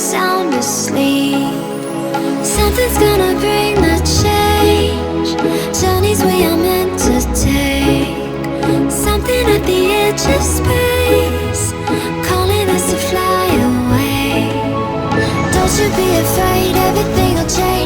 sound asleep. Something's gonna bring the change. Journeys we are meant to take. Something at the edge of space, calling us to fly away. Don't you be afraid, everything will change.